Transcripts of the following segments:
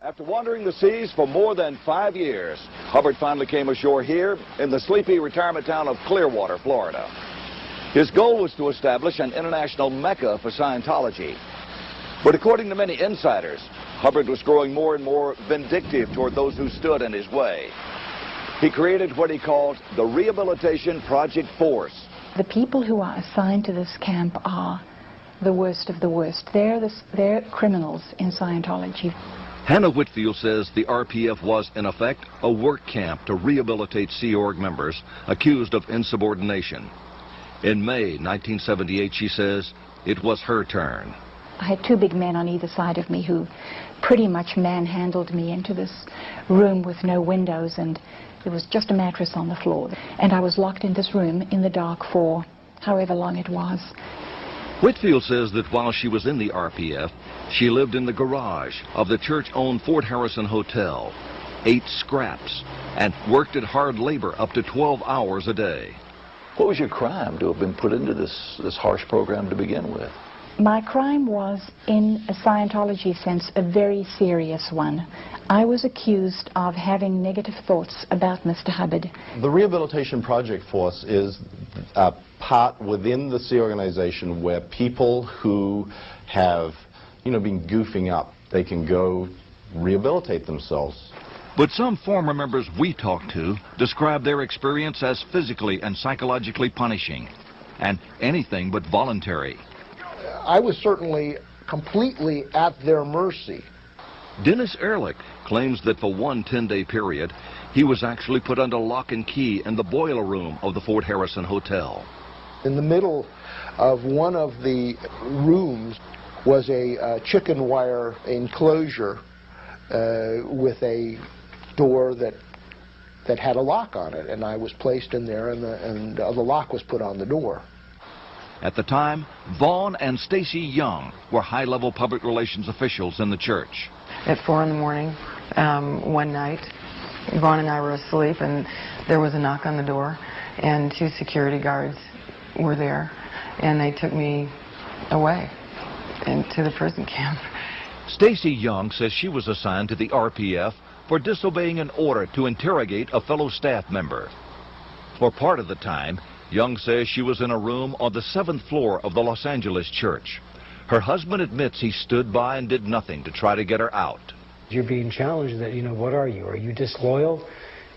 After wandering the seas for more than 5 years, Hubbard finally came ashore here in the sleepy retirement town of Clearwater, Florida. His goal was to establish an international mecca for Scientology. But according to many insiders, Hubbard was growing more and more vindictive toward those who stood in his way. He created what he called the Rehabilitation Project Force. The people who are assigned to this camp are the worst of the worst. They're criminals in Scientology. Hannah Whitfield says the RPF was, in effect, a work camp to rehabilitate Sea Org members accused of insubordination. In May 1978, she says, it was her turn. I had two big men on either side of me who pretty much manhandled me into this room with no windows, and there was just a mattress on the floor. And I was locked in this room in the dark for however long it was. Whitfield says that while she was in the RPF, she lived in the garage of the church-owned Fort Harrison Hotel, ate scraps, and worked at hard labor up to 12 hours a day. What was your crime to have been put into this harsh program to begin with? My crime was, in a Scientology sense, a very serious one. I was accused of having negative thoughts about Mr. Hubbard. The Rehabilitation Project Force is a part within the Sea organization where people who have, been goofing up, they can go rehabilitate themselves. But some former members we talked to describe their experience as physically and psychologically punishing, and anything but voluntary. I was certainly completely at their mercy. Dennis Ehrlich claims that for one 10-day period, he was actually put under lock and key in the boiler room of the Fort Harrison Hotel. In the middle of one of the rooms was a chicken wire enclosure with a door that had a lock on it, and I was placed in there, and the lock was put on the door. At the time, Vaughn and Stacy Young were high-level public relations officials in the church. At 4 in the morning, one night, Vaughn and I were asleep, and there was a knock on the door, and 2 security guards were there, and they took me away into the prison camp. Stacy Young says she was assigned to the RPF for disobeying an order to interrogate a fellow staff member. For part of the time, Young says she was in a room on the 7th floor of the Los Angeles church. Her husband admits he stood by and did nothing to try to get her out. You're being challenged that, what are you? Are you disloyal?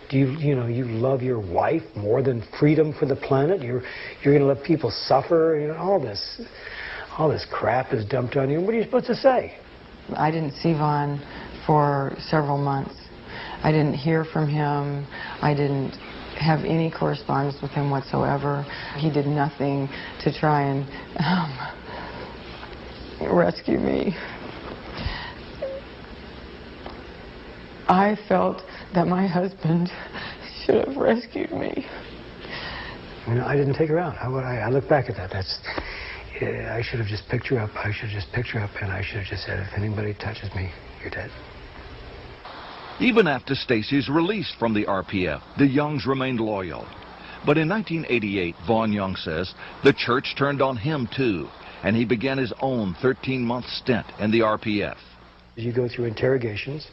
Do you love your wife more than freedom for the planet? You're going to let people suffer? All this crap is dumped on you. What are you supposed to say? I didn't see Vaughn for several months. I didn't hear from him. I didn't have any correspondence with him whatsoever. He did nothing to try and rescue me. I felt that my husband should have rescued me. I didn't take her out. I look back at that. I should have just picked her up. I should have just picked her up, and I should have just said, if anybody touches me, you're dead. Even after Stacy's release from the RPF, the Youngs remained loyal. But in 1988, Vaughn Young says, the church turned on him too, and he began his own 13-month stint in the RPF. You go through interrogations,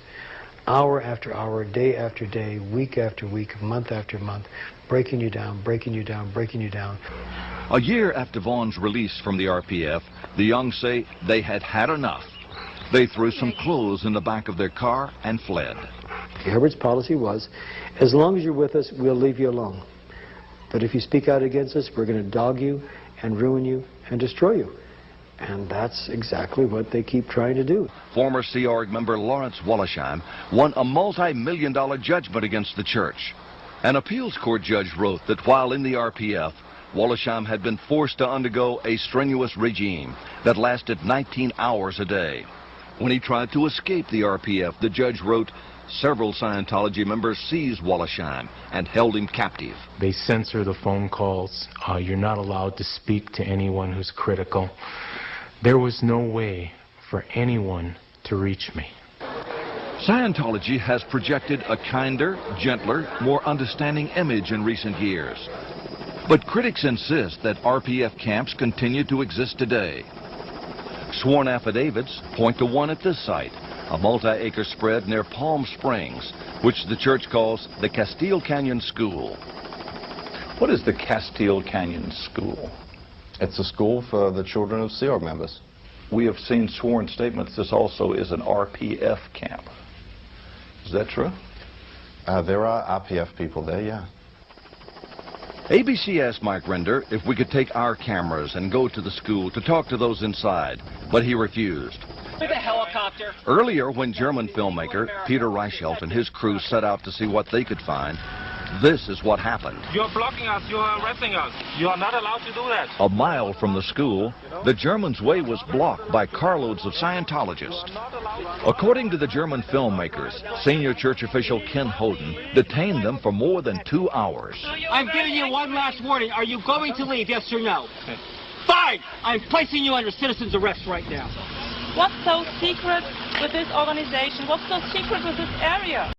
hour after hour, day after day, week after week, month after month, breaking you down, breaking you down, breaking you down. A year after Vaughn's release from the RPF, the Youngs say they had had enough. They threw some clothes in the back of their car and fled. Hubbard's policy was, as long as you're with us, we'll leave you alone. But if you speak out against us, we're going to dog you and ruin you and destroy you. And that's exactly what they keep trying to do. Former Sea Org member Lawrence Wollersheim won a multi-million-dollar judgment against the church. An appeals court judge wrote that while in the RPF, Wollersheim had been forced to undergo a strenuous regime that lasted 19 hours a day. When he tried to escape the RPF, the judge wrote, several Scientology members seized Wollersheim and held him captive. They censor the phone calls. You're not allowed to speak to anyone who's critical. There was no way for anyone to reach me. Scientology has projected a kinder, gentler, more understanding image in recent years. But critics insist that RPF camps continue to exist today. Sworn affidavits point to one at this site, a multi-acre spread near Palm Springs, which the church calls the Castile Canyon School. What is the Castile Canyon School? It's a school for the children of Sea Org members. We have seen sworn statements this also is an RPF camp. Is that true? There are RPF people there, yeah. ABC asked Mike Render if we could take our cameras and go to the school to talk to those inside, but he refused. With a helicopter. Earlier, when German filmmaker Peter Reichelt and his crew set out to see what they could find, this is what happened. You're blocking us. You are arresting us. You are not allowed to do that. A mile from the school, the Germans' way was blocked by carloads of Scientologists. According to the German filmmakers, senior church official Ken Hoden detained them for more than 2 hours. I'm giving you one last warning. Are you going to leave, yes or no? Fine! I'm placing you under citizen's arrest right now. What's so secret with this organization? What's so secret with this area?